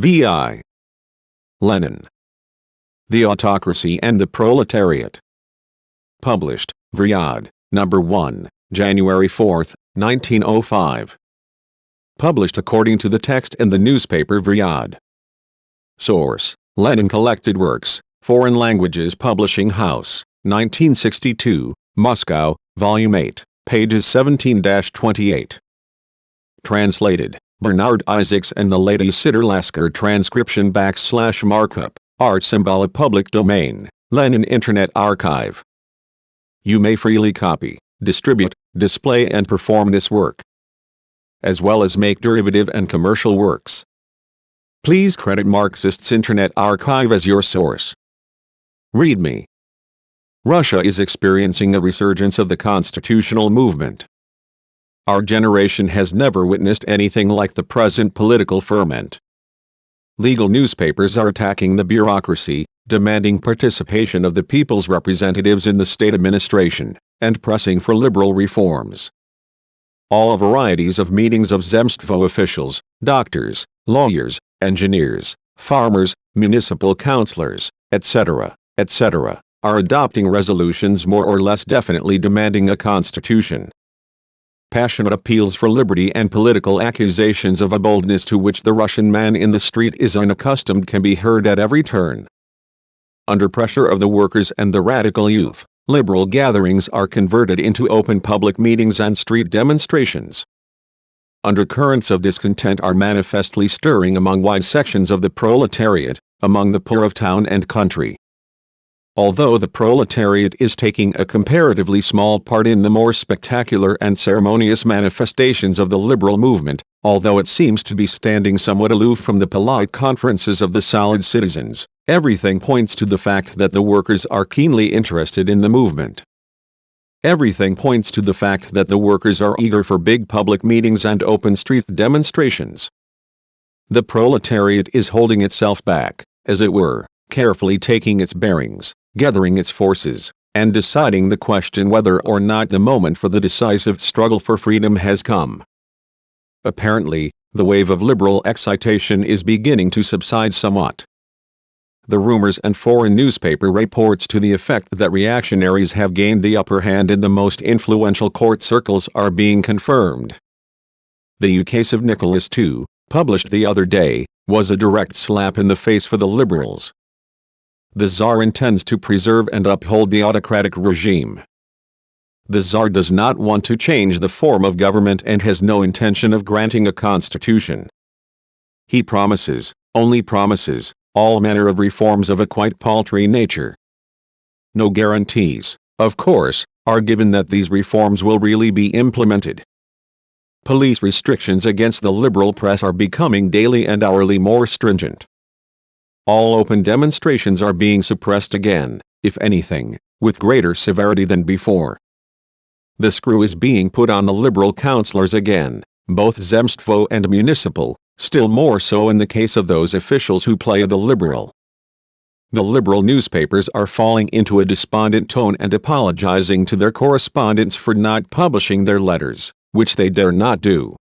V.I. Lenin. The Autocracy and the Proletariat. Published, Riyadh, No. 1, January 4, 1905. Published according to the text in the newspaper Riyadh. Source: Lenin Collected Works, Foreign Languages Publishing House, 1962, Moscow, Volume 8, pages 17-28. Translated, Bernard Isaacs and the Lady Sitter-Lasker. Transcription / markup, art symbol of public domain, Lenin Internet Archive. You may freely copy, distribute, display and perform this work, as well as make derivative and commercial works. Please credit Marxist's Internet Archive as your source. README. Russia is experiencing a resurgence of the constitutional movement. Our generation has never witnessed anything like the present political ferment. Legal newspapers are attacking the bureaucracy, demanding participation of the people's representatives in the state administration, and pressing for liberal reforms. All varieties of meetings of Zemstvo officials, doctors, lawyers, engineers, farmers, municipal councillors, etc., etc., are adopting resolutions more or less definitely demanding a constitution. Passionate appeals for liberty and political accusations of a boldness to which the Russian man in the street is unaccustomed can be heard at every turn. Under pressure of the workers and the radical youth, liberal gatherings are converted into open public meetings and street demonstrations. Undercurrents of discontent are manifestly stirring among wide sections of the proletariat, among the poor of town and country. Although the proletariat is taking a comparatively small part in the more spectacular and ceremonious manifestations of the liberal movement, although it seems to be standing somewhat aloof from the polite conferences of the solid citizens, everything points to the fact that the workers are keenly interested in the movement. Everything points to the fact that the workers are eager for big public meetings and open street demonstrations. The proletariat is holding itself back, as it were, carefully taking its bearings, gathering its forces, and deciding the question whether or not the moment for the decisive struggle for freedom has come. Apparently, the wave of liberal excitation is beginning to subside somewhat. The rumors and foreign newspaper reports to the effect that reactionaries have gained the upper hand in the most influential court circles are being confirmed. The case of Nicholas II, published the other day, was a direct slap in the face for the liberals. The Tsar intends to preserve and uphold the autocratic regime. The Tsar does not want to change the form of government and has no intention of granting a constitution. He promises, only promises, all manner of reforms of a quite paltry nature. No guarantees, of course, are given that these reforms will really be implemented. Police restrictions against the liberal press are becoming daily and hourly more stringent. All open demonstrations are being suppressed again, if anything, with greater severity than before. The screw is being put on the liberal councillors again, both Zemstvo and municipal, still more so in the case of those officials who play the liberal. The liberal newspapers are falling into a despondent tone and apologizing to their correspondents for not publishing their letters, which they dare not do.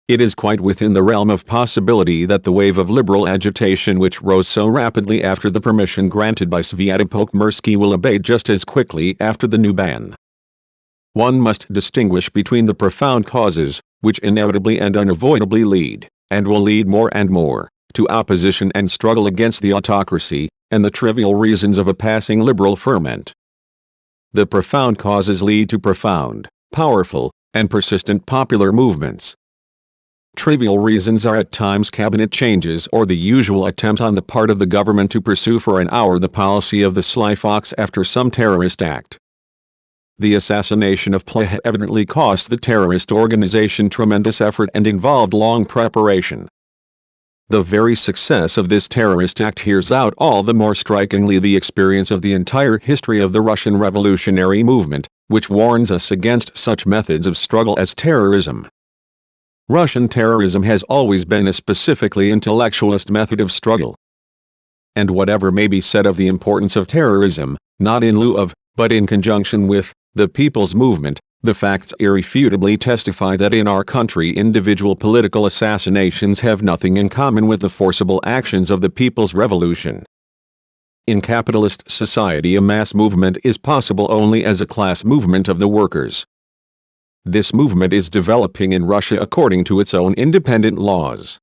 It is quite within the realm of possibility that the wave of liberal agitation which rose so rapidly after the permission granted by Sviatopolk Mirsky will abate just as quickly after the new ban. One must distinguish between the profound causes, which inevitably and unavoidably lead, and will lead more and more, to opposition and struggle against the autocracy, and the trivial reasons of a passing liberal ferment. The profound causes lead to profound, powerful, and persistent popular movements. Trivial reasons are at times cabinet changes or the usual attempt on the part of the government to pursue for an hour the policy of the sly fox after some terrorist act. The assassination of Plehya evidently cost the terrorist organization tremendous effort and involved long preparation. The very success of this terrorist act hears out all the more strikingly the experience of the entire history of the Russian revolutionary movement, which warns us against such methods of struggle as terrorism. Russian terrorism has always been a specifically intellectualist method of struggle. And whatever may be said of the importance of terrorism, not in lieu of, but in conjunction with, the people's movement, The facts irrefutably testify that in our country individual political assassinations have nothing in common with the forcible actions of the People's Revolution. In capitalist society, a mass movement is possible only as a class movement of the workers. This movement is developing in Russia according to its own independent laws.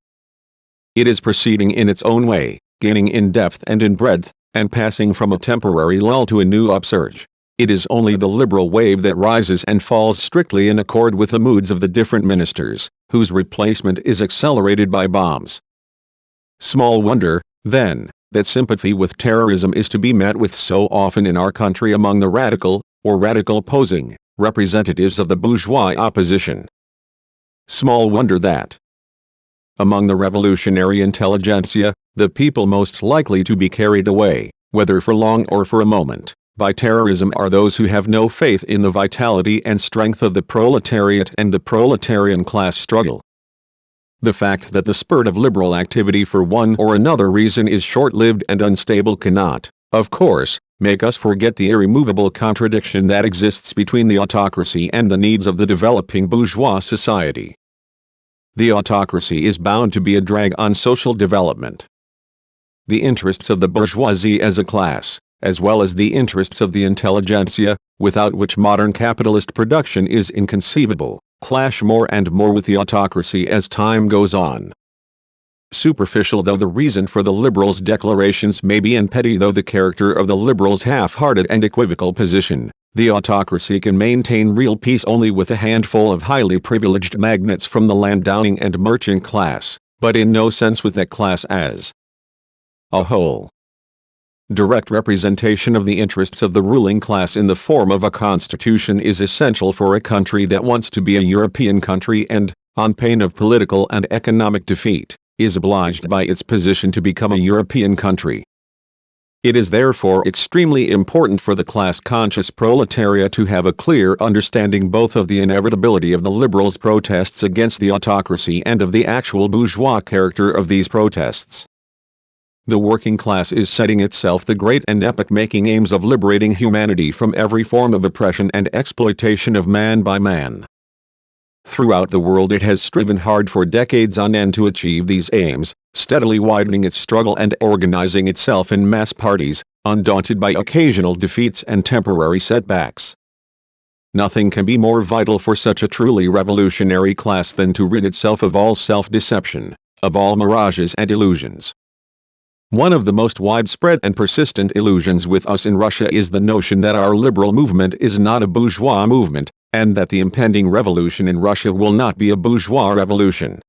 It is proceeding in its own way, gaining in depth and in breadth, and passing from a temporary lull to a new upsurge. It is only the liberal wave that rises and falls strictly in accord with the moods of the different ministers, whose replacement is accelerated by bombs. Small wonder, then, that sympathy with terrorism is to be met with so often in our country among the radical, or radical-opposing, representatives of the bourgeois opposition. Small wonder that, among the revolutionary intelligentsia, the people most likely to be carried away, whether for long or for a moment, by terrorism are those who have no faith in the vitality and strength of the proletariat and the proletarian class struggle. The fact that the spurt of liberal activity for one or another reason is short-lived and unstable cannot, of course, make us forget the irremovable contradiction that exists between the autocracy and the needs of the developing bourgeois society. The autocracy is bound to be a drag on social development. The interests of the bourgeoisie as a class, as well as the interests of the intelligentsia, without which modern capitalist production is inconceivable, clash more and more with the autocracy as time goes on. Superficial though the reason for the liberals' declarations may be, and petty though the character of the liberals' half-hearted and equivocal position, the autocracy can maintain real peace only with a handful of highly privileged magnates from the landowning and merchant class, but in no sense with that class as a whole. Direct representation of the interests of the ruling class in the form of a constitution is essential for a country that wants to be a European country and, on pain of political and economic defeat, is obliged by its position to become a European country. It is therefore extremely important for the class-conscious proletariat to have a clear understanding both of the inevitability of the liberals' protests against the autocracy and of the actual bourgeois character of these protests. The working class is setting itself the great and epoch-making aims of liberating humanity from every form of oppression and exploitation of man by man. Throughout the world it has striven hard for decades on end to achieve these aims, steadily widening its struggle and organizing itself in mass parties, undaunted by occasional defeats and temporary setbacks. Nothing can be more vital for such a truly revolutionary class than to rid itself of all self-deception, of all mirages and illusions. One of the most widespread and persistent illusions with us in Russia is the notion that our liberal movement is not a bourgeois movement, and that the impending revolution in Russia will not be a bourgeois revolution.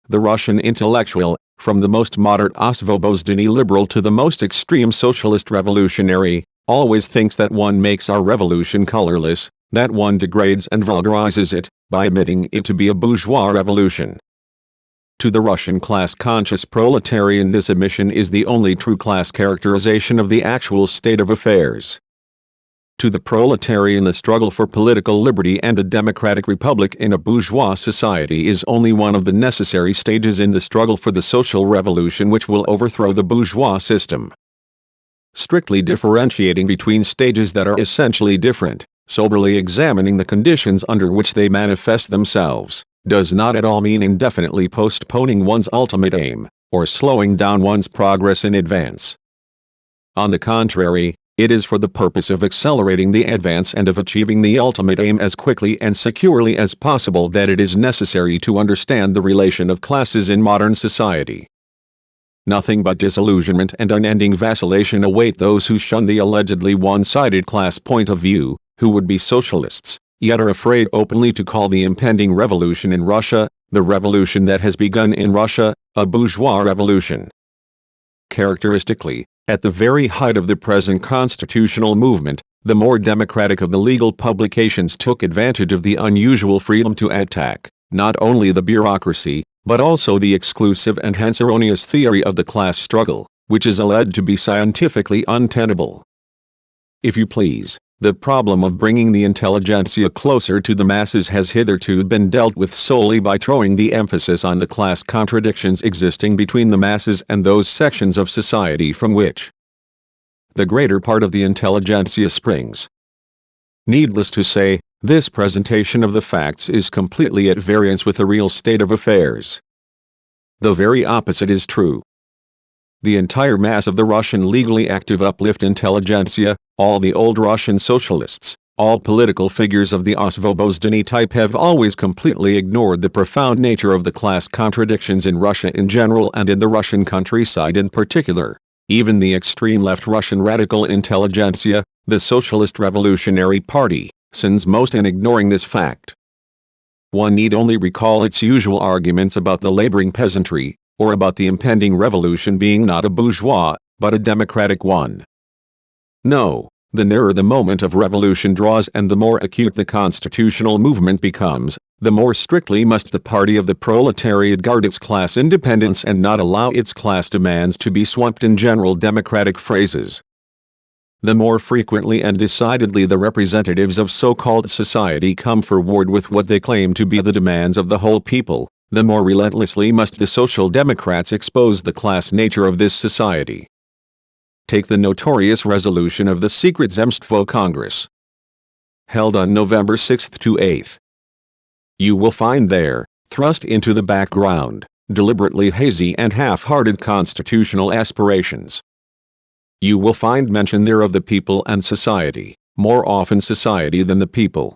The Russian intellectual, from the most moderate Osvobozdany liberal to the most extreme socialist revolutionary, always thinks that one makes our revolution colorless, that one degrades and vulgarizes it, by admitting it to be a bourgeois revolution. To the Russian class-conscious proletarian, this admission is the only true class characterization of the actual state of affairs. To the proletarian, the struggle for political liberty and a democratic republic in a bourgeois society is only one of the necessary stages in the struggle for the social revolution which will overthrow the bourgeois system. Strictly differentiating between stages that are essentially different, soberly examining the conditions under which they manifest themselves, does not at all mean indefinitely postponing one's ultimate aim, or slowing down one's progress in advance. On the contrary, it is for the purpose of accelerating the advance and of achieving the ultimate aim as quickly and securely as possible that it is necessary to understand the relation of classes in modern society. Nothing but disillusionment and unending vacillation await those who shun the allegedly one-sided class point of view, who would be socialists, yet are afraid openly to call the impending revolution in Russia, the revolution that has begun in Russia, a bourgeois revolution. Characteristically, at the very height of the present constitutional movement, the more democratic of the legal publications took advantage of the unusual freedom to attack, not only the bureaucracy, but also the exclusive and hence erroneous theory of the class struggle, which is alleged to be scientifically untenable. If you please, the problem of bringing the intelligentsia closer to the masses has hitherto been dealt with solely by throwing the emphasis on the class contradictions existing between the masses and those sections of society from which the greater part of the intelligentsia springs. Needless to say, This presentation of the facts is completely at variance with the real state of affairs. The very opposite is true. The entire mass of the Russian legally active uplift intelligentsia, all the old Russian socialists, all political figures of the Osvobozdany type have always completely ignored the profound nature of the class contradictions in Russia in general and in the Russian countryside in particular. Even the extreme left Russian radical intelligentsia, the Socialist Revolutionary Party, sins most in ignoring this fact. One need only recall its usual arguments about the laboring peasantry, or about the impending revolution being not a bourgeois, but a democratic one. No, the nearer the moment of revolution draws and the more acute the constitutional movement becomes, the more strictly must the party of the proletariat guard its class independence and not allow its class demands to be swamped in general democratic phrases. The more frequently and decidedly the representatives of so-called society come forward with what they claim to be the demands of the whole people, the more relentlessly must the Social Democrats expose the class nature of this society. Take the notorious resolution of the secret Zemstvo Congress, held on November 6 to 8. You will find there, thrust into the background, deliberately hazy and half-hearted constitutional aspirations. You will find mention there of the people and society, more often society than the people.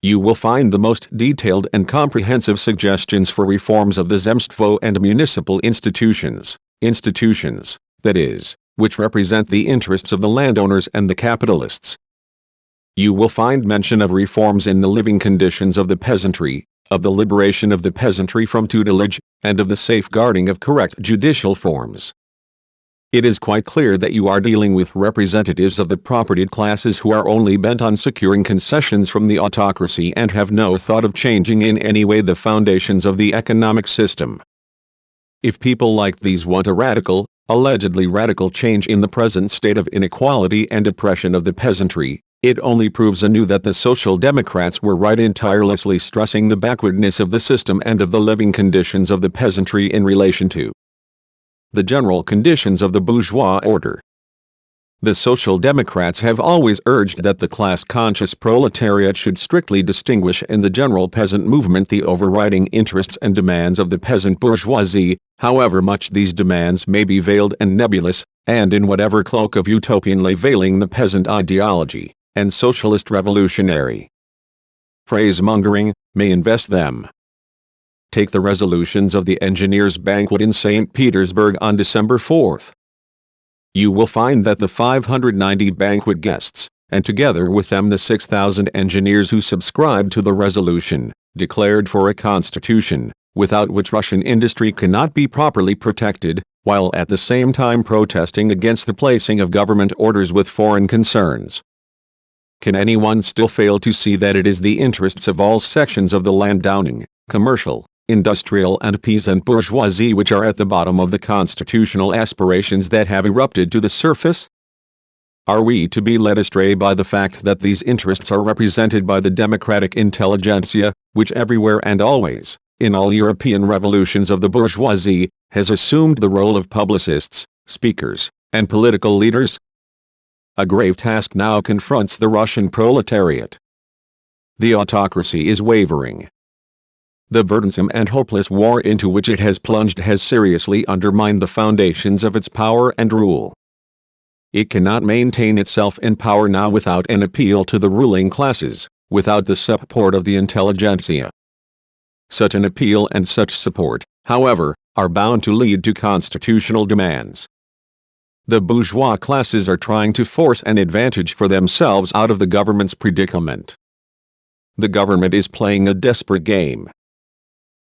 You will find the most detailed and comprehensive suggestions for reforms of the Zemstvo and municipal institutions, that is, which represent the interests of the landowners and the capitalists. You will find mention of reforms in the living conditions of the peasantry, of the liberation of the peasantry from tutelage, and of the safeguarding of correct judicial forms. It is quite clear that you are dealing with representatives of the propertied classes who are only bent on securing concessions from the autocracy and have no thought of changing in any way the foundations of the economic system. If people like these want a radical, allegedly radical change in the present state of inequality and oppression of the peasantry, it only proves anew that the Social Democrats were right in tirelessly stressing the backwardness of the system and of the living conditions of the peasantry in relation to the general conditions of the bourgeois order. The Social Democrats have always urged that the class-conscious proletariat should strictly distinguish in the general peasant movement the overriding interests and demands of the peasant bourgeoisie, however much these demands may be veiled and nebulous, and in whatever cloak of utopianly veiling the peasant ideology, and socialist revolutionary phrasemongering, may invest them. Take the resolutions of the engineers' banquet in St. Petersburg on December 4. You will find that the 590 banquet guests, and together with them the 6,000 engineers who subscribed to the resolution, declared for a constitution, without which Russian industry cannot be properly protected, while at the same time protesting against the placing of government orders with foreign concerns. Can anyone still fail to see that it is the interests of all sections of the landowning, commercial, industrial and peasant bourgeoisie which are at the bottom of the constitutional aspirations that have erupted to the surface? Are we to be led astray by the fact that these interests are represented by the democratic intelligentsia, which everywhere and always, in all European revolutions of the bourgeoisie, has assumed the role of publicists, speakers, and political leaders? A grave task now confronts the Russian proletariat. The autocracy is wavering. The burdensome and hopeless war into which it has plunged has seriously undermined the foundations of its power and rule. It cannot maintain itself in power now without an appeal to the ruling classes, without the support of the intelligentsia. Such an appeal and such support, however, are bound to lead to constitutional demands. The bourgeois classes are trying to force an advantage for themselves out of the government's predicament. The government is playing a desperate game.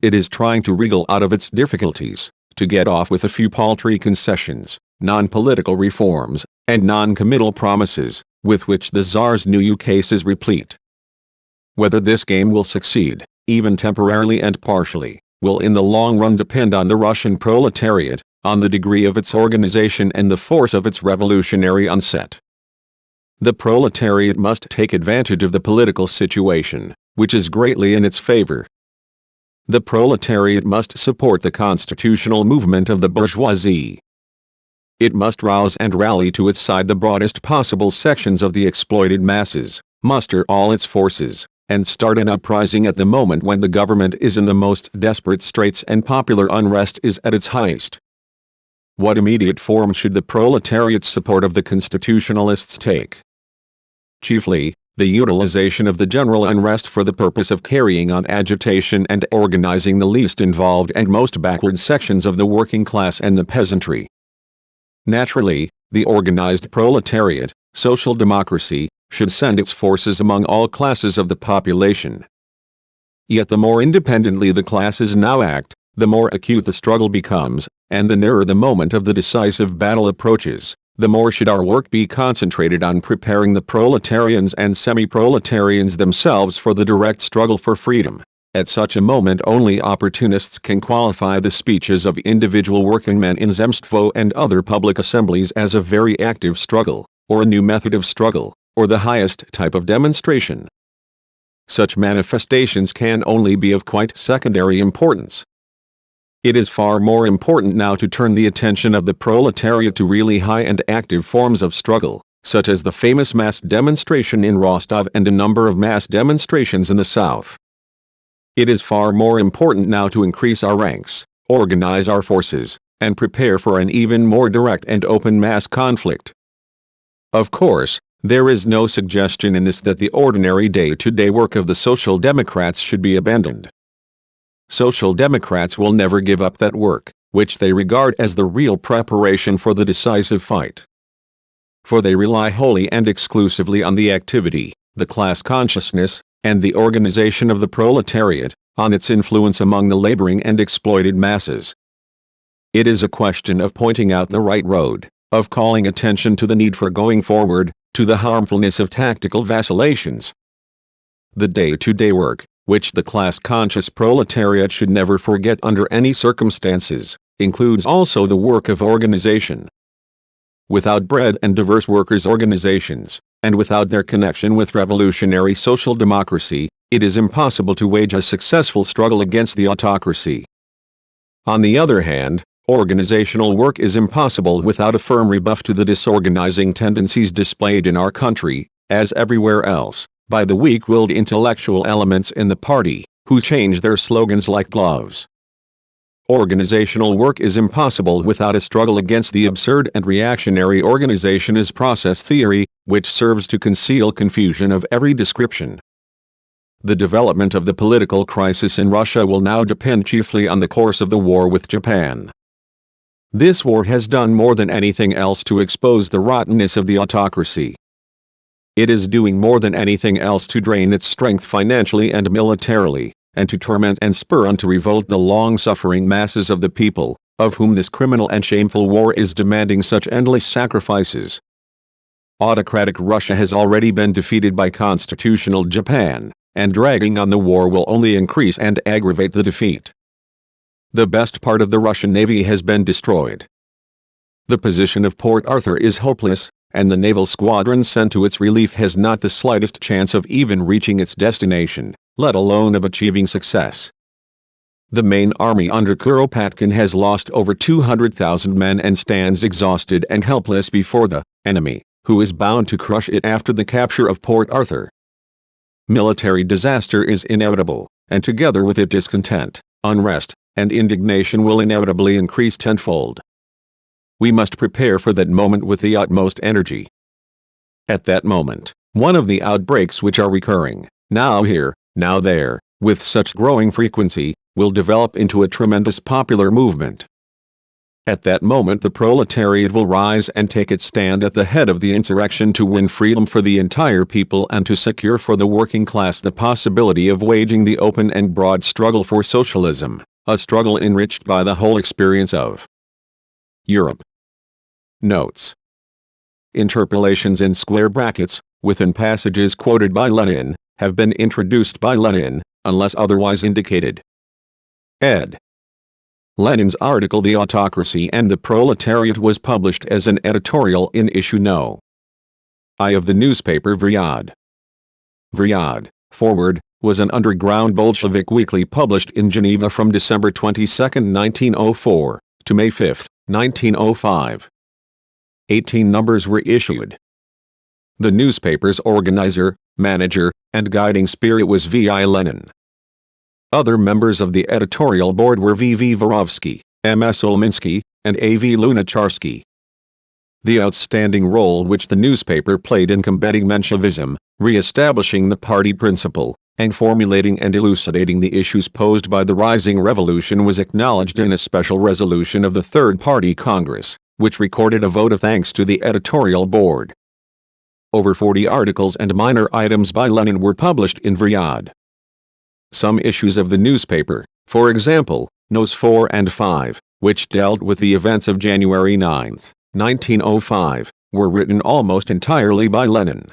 It is trying to wriggle out of its difficulties, to get off with a few paltry concessions, non-political reforms, and non-committal promises, with which the Tsar's new ukase is replete. Whether this game will succeed, even temporarily and partially, will in the long run depend on the Russian proletariat, on the degree of its organization and the force of its revolutionary onset. The proletariat must take advantage of the political situation, which is greatly in its favor. The proletariat must support the constitutional movement of the bourgeoisie. It must rouse and rally to its side the broadest possible sections of the exploited masses, muster all its forces, and start an uprising at the moment when the government is in the most desperate straits and popular unrest is at its highest. What immediate form should the proletariat's support of the constitutionalists take? Chiefly, the utilization of the general unrest for the purpose of carrying on agitation and organizing the least involved and most backward sections of the working class and the peasantry. Naturally, the organized proletariat, social democracy, should send its forces among all classes of the population. Yet the more independently the classes now act, the more acute the struggle becomes, and the nearer the moment of the decisive battle approaches, the more should our work be concentrated on preparing the proletarians and semi-proletarians themselves for the direct struggle for freedom. At such a moment only opportunists can qualify the speeches of individual working men in Zemstvo and other public assemblies as a very active struggle, or a new method of struggle, or the highest type of demonstration. Such manifestations can only be of quite secondary importance. It is far more important now to turn the attention of the proletariat to really high and active forms of struggle, such as the famous mass demonstration in Rostov and a number of mass demonstrations in the south. It is far more important now to increase our ranks, organize our forces, and prepare for an even more direct and open mass conflict. Of course, there is no suggestion in this that the ordinary day-to-day work of the Social Democrats should be abandoned. Social Democrats will never give up that work, which they regard as the real preparation for the decisive fight. For they rely wholly and exclusively on the activity, the class consciousness, and the organization of the proletariat, on its influence among the laboring and exploited masses. It is a question of pointing out the right road, of calling attention to the need for going forward, to the harmfulness of tactical vacillations. The day-to-day work, which the class-conscious proletariat should never forget under any circumstances, includes also the work of organization. Without broad and diverse workers' organizations, and without their connection with revolutionary social democracy, it is impossible to wage a successful struggle against the autocracy. On the other hand, organizational work is impossible without a firm rebuff to the disorganizing tendencies displayed in our country, as everywhere else, by the weak-willed intellectual elements in the party, who change their slogans like gloves. Organizational work is impossible without a struggle against the absurd and reactionary organization as process theory, which serves to conceal confusion of every description. The development of the political crisis in Russia will now depend chiefly on the course of the war with Japan. This war has done more than anything else to expose the rottenness of the autocracy. It is doing more than anything else to drain its strength financially and militarily, and to torment and spur on to revolt the long-suffering masses of the people, of whom this criminal and shameful war is demanding such endless sacrifices. Autocratic Russia has already been defeated by constitutional Japan, and dragging on the war will only increase and aggravate the defeat. The best part of the Russian Navy has been destroyed. The position of Port Arthur is hopeless, and the naval squadron sent to its relief has not the slightest chance of even reaching its destination, let alone of achieving success. The main army under Kuropatkin has lost over 200,000 men and stands exhausted and helpless before the enemy, who is bound to crush it after the capture of Port Arthur. Military disaster is inevitable, and together with it discontent, unrest, and indignation will inevitably increase tenfold. We must prepare for that moment with the utmost energy. At that moment, one of the outbreaks which are recurring, now here, now there, with such growing frequency, will develop into a tremendous popular movement. At that moment the proletariat will rise and take its stand at the head of the insurrection to win freedom for the entire people and to secure for the working class the possibility of waging the open and broad struggle for socialism, a struggle enriched by the whole experience of Europe. Notes. Interpolations in square brackets, within passages quoted by Lenin, have been introduced by Lenin, unless otherwise indicated. Ed. Lenin's article The Autocracy and the Proletariat was published as an editorial in issue No. I of the newspaper Vryad. Vryad, forward, was an underground Bolshevik weekly published in Geneva from December 22, 1904, to May 5, 1905. 18 numbers were issued. The newspaper's organizer, manager, and guiding spirit was V.I. Lenin. Other members of the editorial board were V.V. Vorovsky, M.S. Ulmansky, and A.V. Lunacharsky. The outstanding role which the newspaper played in combating Menshevism, re-establishing the party principle, and formulating and elucidating the issues posed by the rising revolution was acknowledged in a special resolution of the Third Party Congress, which recorded a vote of thanks to the editorial board. Over 40 articles and minor items by Lenin were published in Riyadh. Some issues of the newspaper, for example, Nos 4 and 5, which dealt with the events of January 9, 1905, were written almost entirely by Lenin.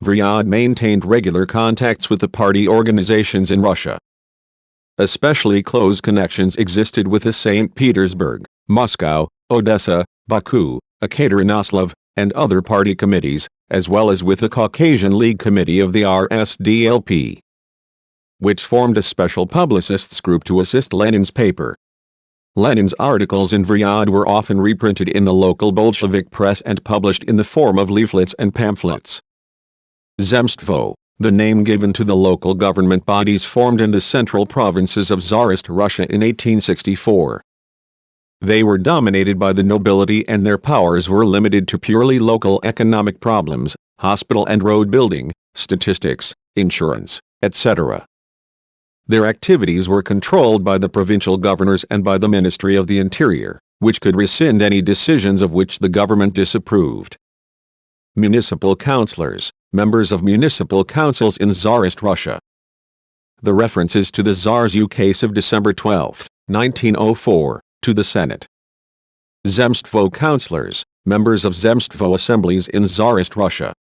Riyadh maintained regular contacts with the party organizations in Russia. Especially close connections existed with the St. Petersburg, Moscow, Odessa, Baku, Ekaterinodar, and other party committees, as well as with the Caucasian League Committee of the RSDLP, which formed a special publicists group to assist Lenin's paper. Lenin's articles in Riyadh were often reprinted in the local Bolshevik press and published in the form of leaflets and pamphlets. Zemstvo, the name given to the local government bodies formed in the central provinces of Tsarist Russia in 1864. They were dominated by the nobility and their powers were limited to purely local economic problems, hospital and road building, statistics, insurance, etc. Their activities were controlled by the provincial governors and by the Ministry of the Interior, which could rescind any decisions of which the government disapproved. Municipal councillors, members of municipal councils in Tsarist Russia. The references to the Tsar's ukase of December 12, 1904, to the Senate. Zemstvo councillors, members of Zemstvo assemblies in Tsarist Russia.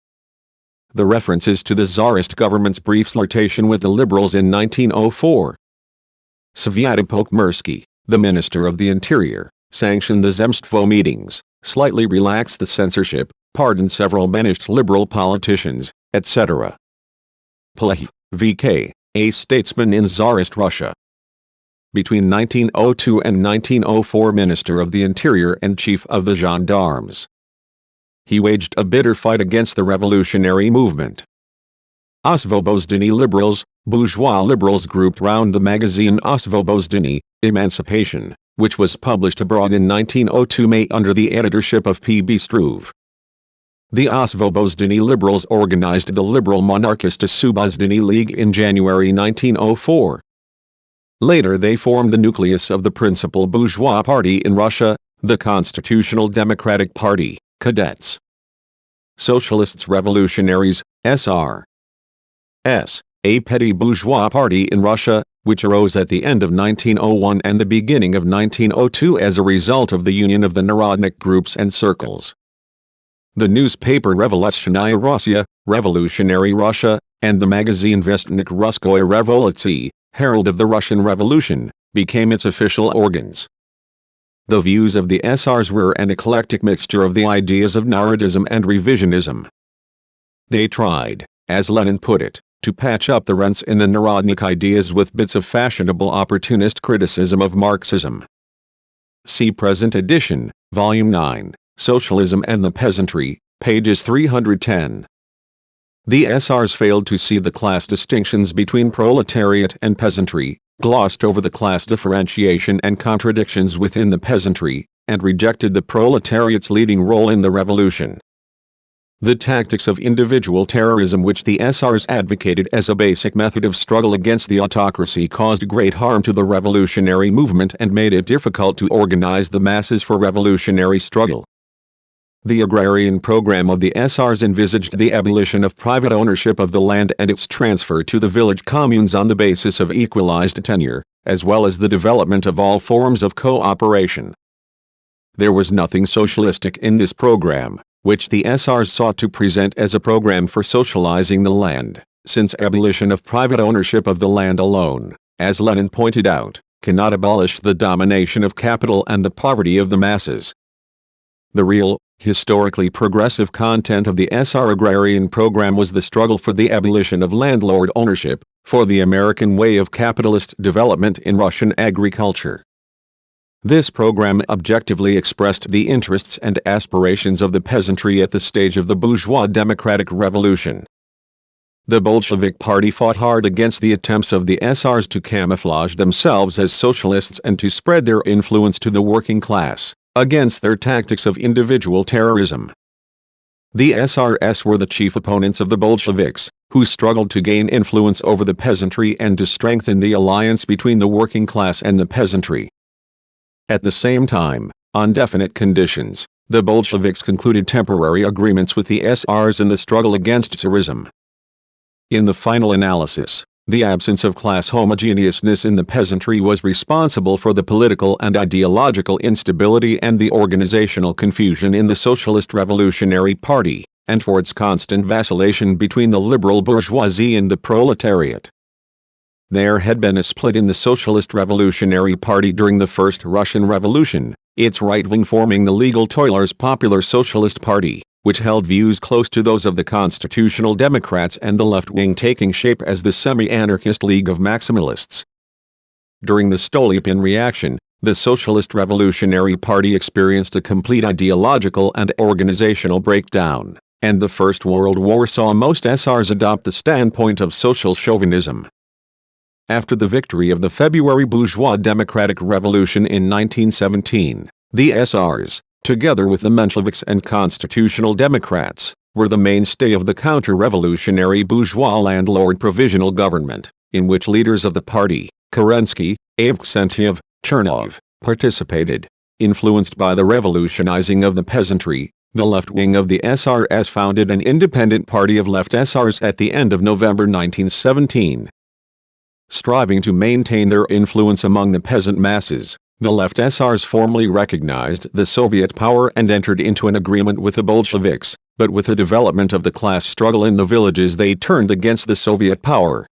The references to the Tsarist government's brief flirtation with the liberals in 1904. Svyatopolk Mirsky, the Minister of the Interior, sanctioned the Zemstvo meetings, slightly relaxed the censorship, pardoned several banished liberal politicians, etc. Palev, V.K., a statesman in Tsarist Russia. Between 1902 and 1904 Minister of the Interior and Chief of the Gendarmes. He waged a bitter fight against the revolutionary movement. Osvobozdany liberals, bourgeois liberals grouped round the magazine Osvobozdany, Emancipation, which was published abroad in 1902 May under the editorship of P.B. Struve. The Osvobozdany liberals organized the Liberal Monarchist Osvobozdany League in January 1904. Later they formed the nucleus of the principal bourgeois party in Russia, the Constitutional Democratic Party, Cadets. Socialists Revolutionaries, S.R. S., a petty bourgeois party in Russia, which arose at the end of 1901 and the beginning of 1902 as a result of the union of the Narodnik groups and circles. The newspaper Revolutionaya Rossiya, Revolutionary Russia, and the magazine Vestnik Russkoye Revolutsy, Herald of the Russian Revolution, became its official organs. The views of the SRs were an eclectic mixture of the ideas of Narodism and revisionism. They tried, as Lenin put it, to patch up the rents in the Narodnik ideas with bits of fashionable opportunist criticism of Marxism. See present edition, Volume 9, Socialism and the Peasantry, pages 310. The SRs failed to see the class distinctions between proletariat and peasantry, glossed over the class differentiation and contradictions within the peasantry, and rejected the proletariat's leading role in the revolution. The tactics of individual terrorism which the SRs advocated as a basic method of struggle against the autocracy caused great harm to the revolutionary movement and made it difficult to organize the masses for revolutionary struggle. The agrarian program of the SRs envisaged the abolition of private ownership of the land and its transfer to the village communes on the basis of equalized tenure, as well as the development of all forms of cooperation. There was nothing socialistic in this program, which the SRs sought to present as a program for socializing the land, since abolition of private ownership of the land alone, as Lenin pointed out, cannot abolish the domination of capital and the poverty of the masses. The real, historically progressive content of the SR agrarian program was the struggle for the abolition of landlord ownership, for the American way of capitalist development in Russian agriculture. This program objectively expressed the interests and aspirations of the peasantry at the stage of the bourgeois democratic revolution. The Bolshevik Party fought hard against the attempts of the SRs to camouflage themselves as socialists and to spread their influence to the working class, against their tactics of individual terrorism. The SRS were the chief opponents of the Bolsheviks, who struggled to gain influence over the peasantry and to strengthen the alliance between the working class and the peasantry. At the same time, on definite conditions, the Bolsheviks concluded temporary agreements with the SRs in the struggle against Tsarism. In the final analysis, the absence of class homogeneousness in the peasantry was responsible for the political and ideological instability and the organizational confusion in the Socialist Revolutionary Party, and for its constant vacillation between the liberal bourgeoisie and the proletariat. There had been a split in the Socialist Revolutionary Party during the First Russian Revolution, its right wing forming the Legal Toilers' Popular Socialist Party, which held views close to those of the Constitutional Democrats, and the left wing taking shape as the semi-anarchist League of Maximalists. During the Stolypin reaction, the Socialist Revolutionary Party experienced a complete ideological and organizational breakdown, and the First World War saw most SRs adopt the standpoint of social chauvinism. After the victory of the February bourgeois democratic revolution in 1917, the SRs, together with the Mensheviks and Constitutional Democrats, were the mainstay of the counter-revolutionary bourgeois landlord provisional government, in which leaders of the party, Kerensky, Avksentiev, Chernov, participated. Influenced by the revolutionizing of the peasantry, the left wing of the SRS founded an independent party of left SRs at the end of November 1917. Striving to maintain their influence among the peasant masses, the left SRs formally recognized the Soviet power and entered into an agreement with the Bolsheviks, but with the development of the class struggle in the villages they turned against the Soviet power.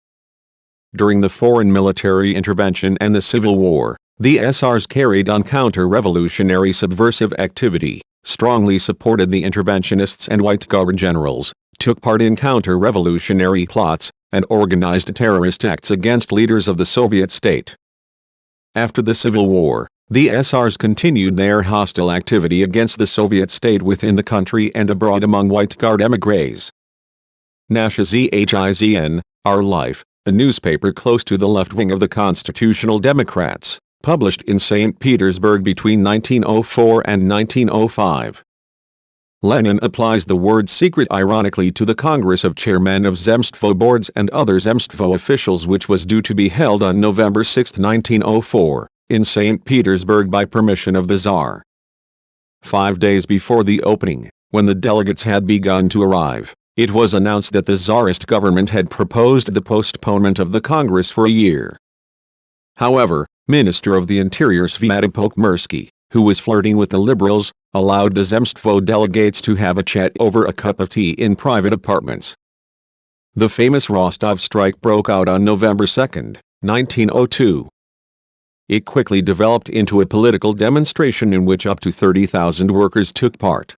During the foreign military intervention and the Civil War, the SRs carried on counter-revolutionary subversive activity, strongly supported the interventionists and White Guard generals, took part in counter-revolutionary plots, and organized terrorist acts against leaders of the Soviet state. After the Civil War, the SRs continued their hostile activity against the Soviet state within the country and abroad among White Guard émigrés. Nasha Zhizn, Our Life, a newspaper close to the left wing of the Constitutional Democrats, published in St. Petersburg between 1904 and 1905. Lenin applies the word secret ironically to the Congress of Chairmen of Zemstvo boards and other Zemstvo officials, which was due to be held on November 6, 1904, in St. Petersburg by permission of the Tsar. 5 days before the opening, when the delegates had begun to arrive, it was announced that the Tsarist government had proposed the postponement of the Congress for a year. However, Minister of the Interior Svyatopolk Mirsky, who was flirting with the liberals, allowed the Zemstvo delegates to have a chat over a cup of tea in private apartments. The famous Rostov strike broke out on November 2, 1902. It quickly developed into a political demonstration in which up to 30,000 workers took part.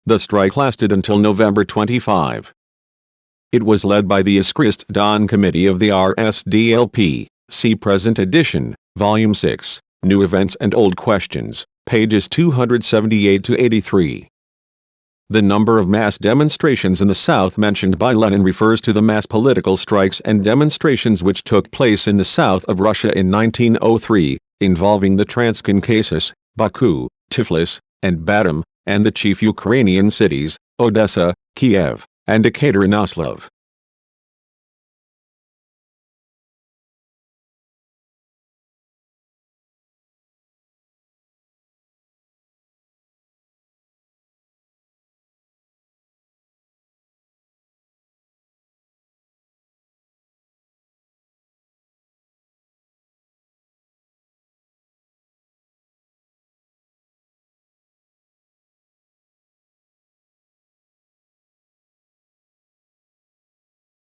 The strike lasted until November 25. It was led by the Iskrist Don Committee of the RSDLP, see present edition, Volume 6, New Events and Old Questions, pages 278 to 83. The number of mass demonstrations in the South mentioned by Lenin refers to the mass political strikes and demonstrations which took place in the south of Russia in 1903, involving the Transcaucasus, Baku, Tiflis, and Batum, and the chief Ukrainian cities, Odessa, Kiev, and Ekaterinodar.